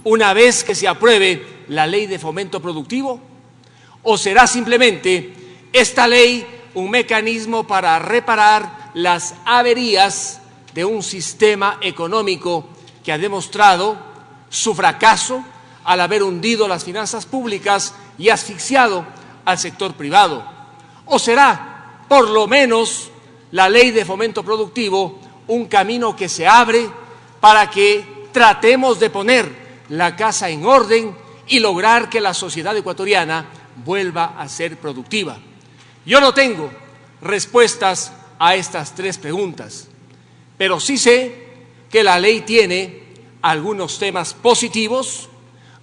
una vez que se apruebe la ley de fomento productivo? ¿O será simplemente esta ley un mecanismo para reparar las averías de un sistema económico que ha demostrado su fracaso al haber hundido las finanzas públicas y asfixiado al sector privado? ¿O será, por lo menos, la ley de fomento productivo un camino que se abre para que tratemos de poner la casa en orden y lograr que la sociedad ecuatoriana vuelva a ser productiva? Yo no tengo respuestas a estas tres preguntas, pero sí sé que la ley tiene algunos temas positivos,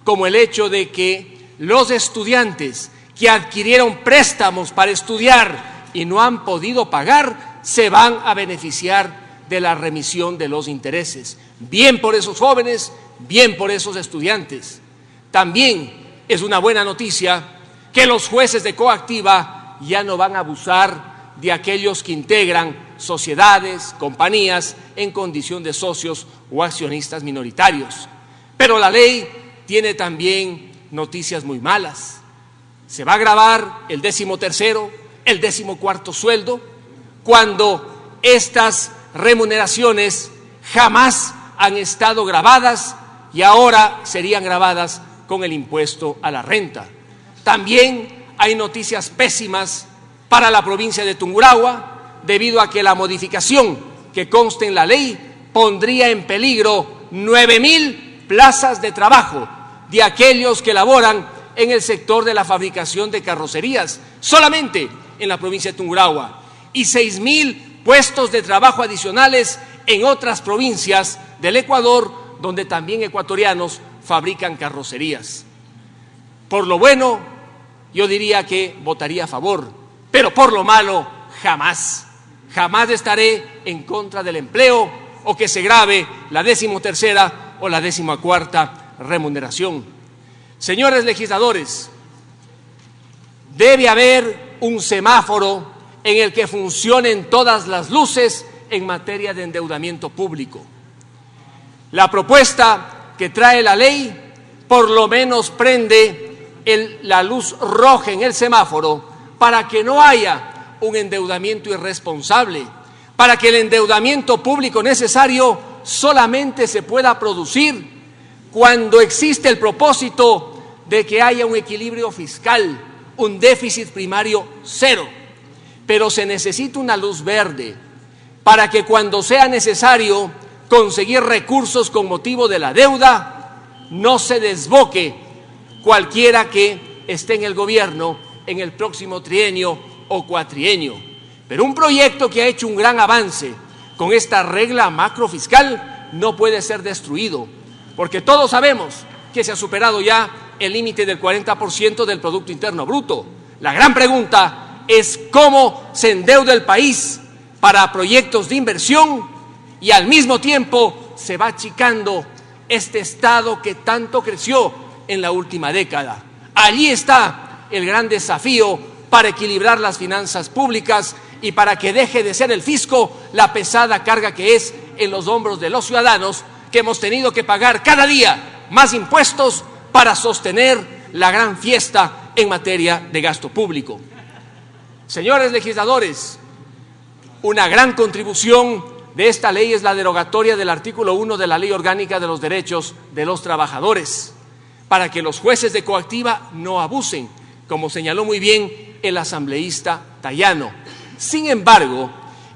como el hecho de que los estudiantes que adquirieron préstamos para estudiar y no han podido pagar, se van a beneficiar de la remisión de los intereses. Bien por esos jóvenes, bien por esos estudiantes. También es una buena noticia que los jueces de coactiva ya no van a abusar de aquellos que integran sociedades, compañías en condición de socios o accionistas minoritarios. Pero la ley tiene también noticias muy malas. Se va a gravar el 13º, el 14º sueldo, cuando estas remuneraciones jamás han estado grabadas y ahora serían grabadas con el impuesto a la renta. También hay noticias pésimas para la provincia de Tungurahua, debido a que la modificación que consta en la ley pondría en peligro 9.000 plazas de trabajo de aquellos que laboran en el sector de la fabricación de carrocerías, solamente en la provincia de Tungurahua, y 6.000 puestos de trabajo adicionales en otras provincias del Ecuador, donde también ecuatorianos fabrican carrocerías. Por lo bueno, yo diría que votaría a favor, pero por lo malo, jamás. Jamás estaré en contra del empleo o que se grave la 13ª o la 14ª remuneración. Señores legisladores, debe haber un semáforo en el que funcionen todas las luces en materia de endeudamiento público. La propuesta que trae la ley por lo menos prende la luz roja en el semáforo para que no haya un endeudamiento irresponsable, para que el endeudamiento público necesario solamente se pueda producir cuando existe el propósito de que haya un equilibrio fiscal, un déficit primario cero. Pero se necesita una luz verde para que cuando sea necesario conseguir recursos con motivo de la deuda, no se desboque cualquiera que esté en el gobierno en el próximo trienio o cuatrienio. Pero un proyecto que ha hecho un gran avance con esta regla macrofiscal no puede ser destruido, porque todos sabemos que se ha superado ya el límite del 40% del Producto Interno Bruto. La gran pregunta es cómo se endeuda el país para proyectos de inversión y al mismo tiempo se va achicando este Estado que tanto creció en la última década. Allí está el gran desafío para equilibrar las finanzas públicas y para que deje de ser el fisco la pesada carga que es en los hombros de los ciudadanos, que hemos tenido que pagar cada día más impuestos para sostener la gran fiesta en materia de gasto público. Señores legisladores, una gran contribución de esta ley es la derogatoria del artículo 1 de la Ley Orgánica de los Derechos de los Trabajadores, para que los jueces de coactiva no abusen, como señaló muy bien el asambleísta Tayano. Sin embargo,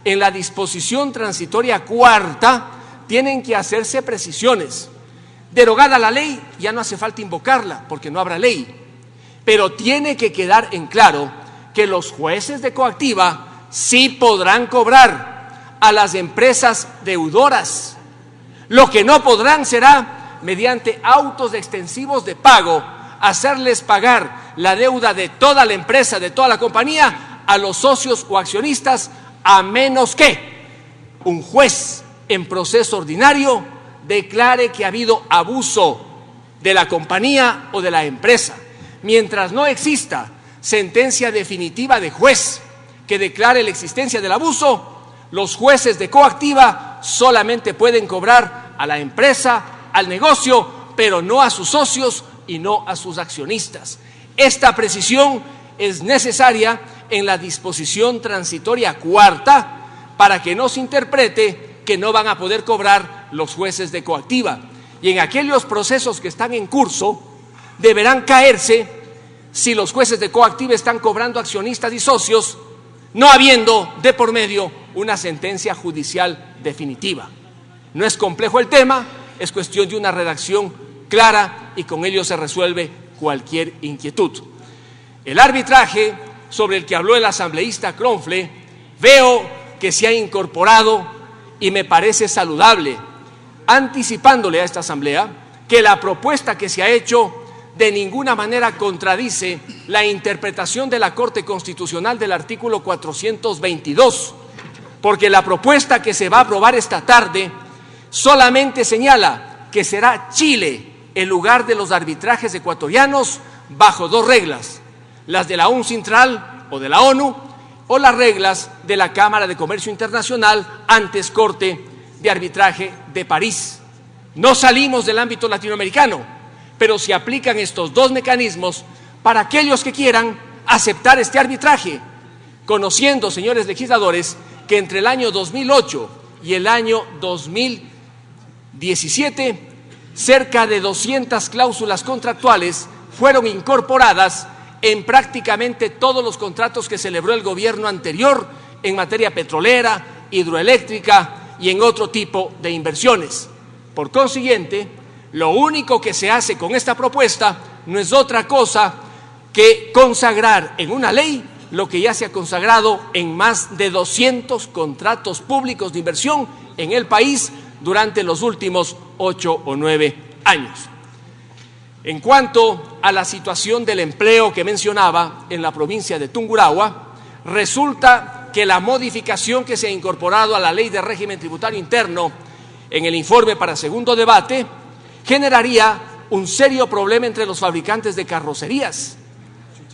en la disposición transitoria cuarta tienen que hacerse precisiones. Derogada la ley, ya no hace falta invocarla, porque no habrá ley. Pero tiene que quedar en claro que los jueces de coactiva sí podrán cobrar a las empresas deudoras. Lo que no podrán será, mediante autos extensivos de pago, hacerles pagar la deuda de toda la empresa, de toda la compañía, a los socios o accionistas, a menos que un juez en proceso ordinario declare que ha habido abuso de la compañía o de la empresa. Mientras no exista sentencia definitiva de juez que declare la existencia del abuso, los jueces de coactiva solamente pueden cobrar a la empresa, al negocio pero no a sus socios y no a sus accionistas. Esta precisión es necesaria en la disposición transitoria cuarta para que no se interprete que no van a poder cobrar los jueces de coactiva. Y en aquellos procesos que están en curso deberán caerse si los jueces de coactiva están cobrando accionistas y socios, no habiendo de por medio una sentencia judicial definitiva. No es complejo el tema, es cuestión de una redacción clara y con ello se resuelve cualquier inquietud. El arbitraje sobre el que habló el asambleísta Kronfle, veo que se ha incorporado y me parece saludable, anticipándole a esta asamblea que la propuesta que se ha hecho de ninguna manera contradice la interpretación de la Corte Constitucional del artículo 422, porque la propuesta que se va a aprobar esta tarde solamente señala que será Chile el lugar de los arbitrajes ecuatorianos bajo dos reglas: las de la UNCINTRAL o de la ONU, o las reglas de la Cámara de Comercio Internacional, antes Corte de Arbitraje de París. No salimos del ámbito latinoamericano, pero se aplican estos dos mecanismos para aquellos que quieran aceptar este arbitraje, conociendo, señores legisladores, que entre el año 2008 y el año 2017, cerca de 200 cláusulas contractuales fueron incorporadas en prácticamente todos los contratos que celebró el gobierno anterior en materia petrolera, hidroeléctrica y en otro tipo de inversiones. Por consiguiente, lo único que se hace con esta propuesta no es otra cosa que consagrar en una ley lo que ya se ha consagrado en más de 200 contratos públicos de inversión en el país durante los últimos 8 o 9 años. En cuanto a la situación del empleo que mencionaba en la provincia de Tungurahua, resulta que la modificación que se ha incorporado a la Ley de Régimen Tributario Interno en el informe para segundo debate generaría un serio problema entre los fabricantes de carrocerías.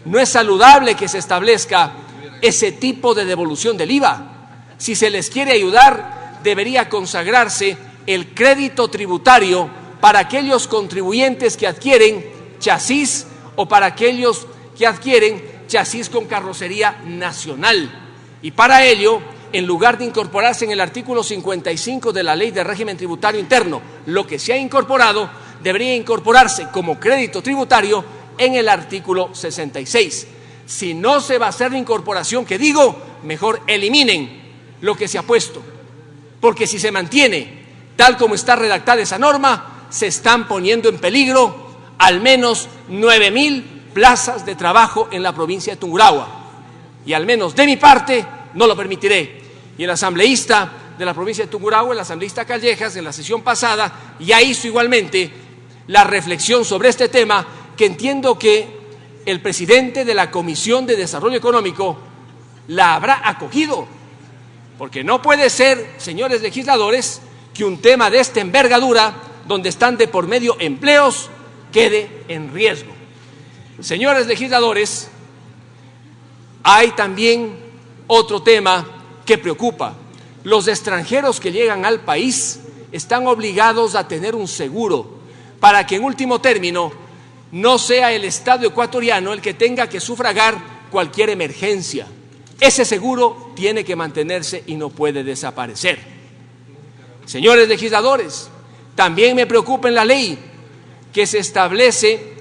No es saludable que se establezca ese tipo de devolución del IVA. Si se les quiere ayudar, debería consagrarse el crédito tributario para aquellos contribuyentes que adquieren chasis o para aquellos que adquieren chasis con carrocería nacional. Y para ello, en lugar de incorporarse en el artículo 55 de la Ley de Régimen Tributario Interno, lo que se ha incorporado, debería incorporarse como crédito tributario en el artículo 66. Si no se va a hacer la incorporación que digo, mejor eliminen lo que se ha puesto, porque si se mantiene tal como está redactada esa norma, se están poniendo en peligro al menos 9.000 plazas de trabajo en la provincia de Tungurahua. Y al menos de mi parte no lo permitiré. Y el asambleísta de la provincia de Tungurahua, el asambleísta Callejas, en la sesión pasada ya hizo igualmente la reflexión sobre este tema, que entiendo que el presidente de la Comisión de Desarrollo Económico la habrá acogido, porque no puede ser, señores legisladores, que un tema de esta envergadura, donde están de por medio empleos, quede en riesgo. Señores legisladores, hay también otro tema que preocupa. Los extranjeros que llegan al país están obligados a tener un seguro para que en último término no sea el Estado ecuatoriano el que tenga que sufragar cualquier emergencia. Ese seguro tiene que mantenerse y no puede desaparecer. Señores legisladores, también me preocupa en la ley que se establece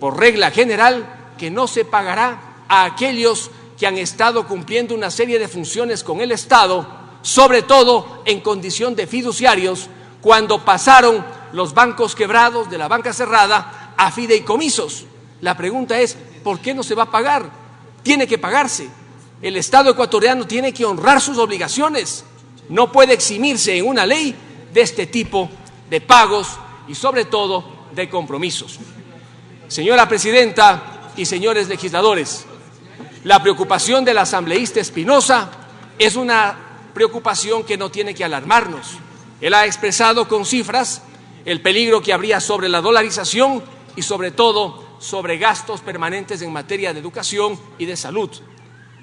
por regla general que no se pagará a aquellos que han estado cumpliendo una serie de funciones con el Estado, sobre todo en condición de fiduciarios, cuando pasaron los bancos quebrados de la banca cerrada a fideicomisos. La pregunta es, ¿por qué no se va a pagar? Tiene que pagarse. El Estado ecuatoriano tiene que honrar sus obligaciones. No puede eximirse en una ley de este tipo de pagos y sobre todo de compromisos. Señora Presidenta y señores legisladores, la preocupación del asambleísta Espinosa es una preocupación que no tiene que alarmarnos. Él ha expresado con cifras el peligro que habría sobre la dolarización y sobre todo sobre gastos permanentes en materia de educación y de salud.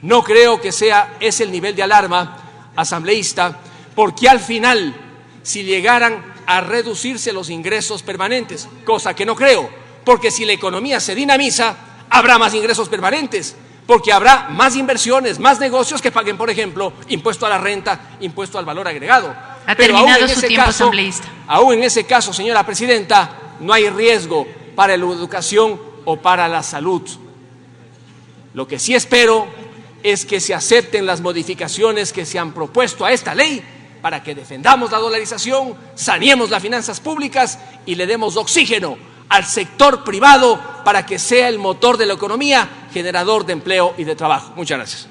No creo que sea ese el nivel de alarma, asambleísta, porque al final, si llegaran a reducirse los ingresos permanentes, cosa que no creo, porque si la economía se dinamiza, habrá más ingresos permanentes, porque habrá más inversiones, más negocios que paguen, por ejemplo, impuesto a la renta, impuesto al valor agregado. Ha terminado su tiempo, asambleísta. Aún en ese caso, señora presidenta, no hay riesgo para la educación o para la salud. Lo que sí espero es que se acepten las modificaciones que se han propuesto a esta ley para que defendamos la dolarización, saneemos las finanzas públicas y le demos oxígeno al sector privado para que sea el motor de la economía, generador de empleo y de trabajo. Muchas gracias.